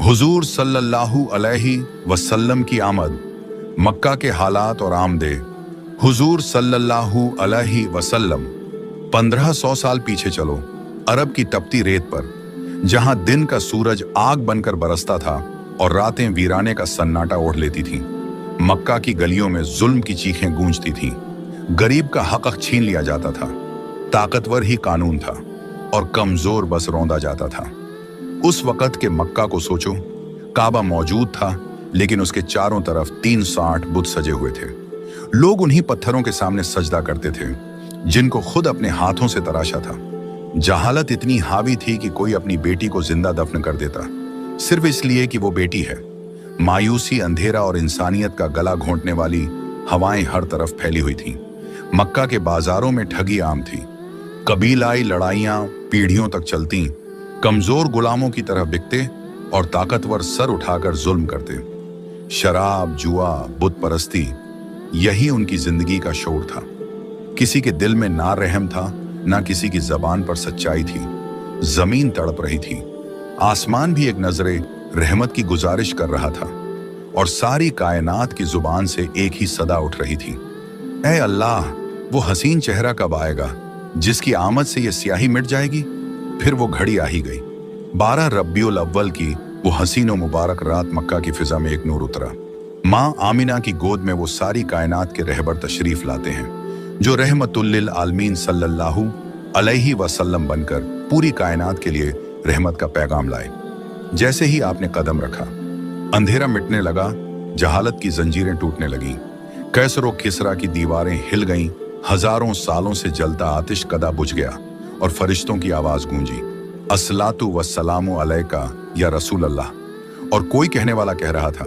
हुजूर सल्लल्लाहु अलैहि वसल्लम की आमद, मक्का के हालात और आमदे। हुजूर सल्लल्लाहु अलैहि वसल्लम 1500 साल पीछे चलो, अरब की तपती रेत पर, जहां दिन का सूरज आग बनकर बरसता था और रातें वीराने का सन्नाटा ओढ़ लेती थीं। मक्का की गलियों में जुल्म की चीखें गूंजती थीं। गरीब का हक छीन लिया जाता था, ताकतवर ही कानून था और कमजोर बस रौंदा जाता था। उस वक़्त के मक्का को सोचो। काबा मौजूद था, लेकिन उसके चारों तरफ 360 बुत सजे हुए थे। लोग उन्हीं पत्थरों के सामने सजदा करते थे, जिनको खुद अपने हाथों से तराशा था। जहालत इतनी हावी थी कि कोई अपनी बेटी को जिंदा दफन कर देता, सिर्फ इसलिए कि वो बेटी है। मायूसी, अंधेरा और इंसानियत का गला घोंटने वाली हवाएं हर तरफ फैली हुई थीं। मक्का के बाजारों में ठगी आम थी। कबीलाई लड़ाइयां पीढ़ियों तक चलती। कमजोर गुलामों की तरह बिकते और ताकतवर सर उठाकर जुल्म करते। शराब, जुआ, बुत परस्ती, यही उनकी जिंदगी का शोर था। किसी के दिल में ना रहम था, ना किसी की जबान पर सच्चाई थी। जमीन तड़प रही थी, आसमान भी एक नजरे रहमत की गुजारिश कर रहा था, और सारी कायनात की जुबान से एक ही सदा उठ रही थी, ऐ अल्लाह, वो हसीन चेहरा कब आएगा जिसकी आमद से ये स्याही मिट जाएगी। फिर वो घड़ी आ ही गई। 12 रब्बिउल अव्वल की वो हसीन और मुबारक रात मक्का की फिजा में एक नूर उतरा। माँ आमिना की गोद में वो सारी कायनात के रहबर तशरीफ लाते हैं, जो रहमतुल लिल आलमीन सल्लल्लाहु अलैहि वसल्लम बनकर पूरी कायनात के लिए रहमत का पैगाम लाए। जैसे ही आपने कदम रखा, अंधेरा मिटने लगा, जहालत की जंजीरें टूटने लगीं, कैसर और किसरा की दीवारें हिल गईं, हजारों सालों से जलता आतिश कदा बुझ गया और फरिश्तों की आवाज गूंजी, अस्सलातु वस्सलामु अलैका या रसूल अल्लाह। और कोई कहने वाला कह रहा था,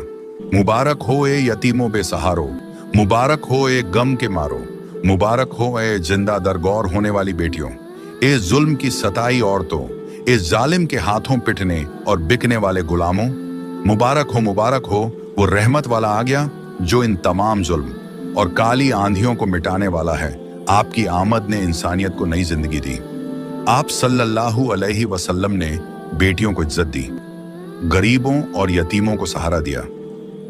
मुबारक हो ए यतीमों बेसहारो, मुबारक हो ए गम के मारो, मुबारक हो ए जिंदा दरगौर होने वाली बेटियों, ए जुल्म की सताई औरतों, ए जालिम के हाथों पिटने और बिकने वाले गुलामों, मुबारक हो वो रहमत वाला आ गया जो इन तमाम जुल्म और काली आंधियों को मिटाने वाला है। आपकी आमद ने इंसानियत को नई जिंदगी दी। आप सल्लल्लाहु अलैहि वसल्लम ने बेटियों को इज्जत दी, गरीबों और यतीमों को सहारा दिया,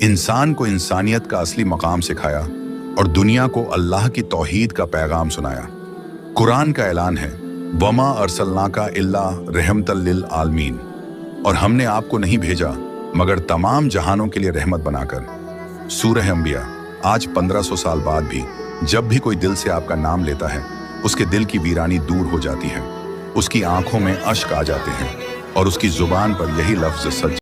इंसान को इंसानियत का असली मकाम सिखाया और दुनिया को अल्लाह की तौहीद का पैगाम सुनाया। कुरान का ऐलान है, वमा अरसलनाका इल्ला रहमतल लिल आलमीन, और हमने आपको नहीं भेजा मगर तमाम जहानों के लिए रहमत बनाकर। सूरह अंबिया। आज 1500 साल बाद भी जब भी कोई दिल से आपका नाम लेता है, उसके दिल की वीरानी दूर हो जाती है, उसकी आंखों में अश्क आ जाते हैं और उसकी जुबान पर यही लफ्ज सच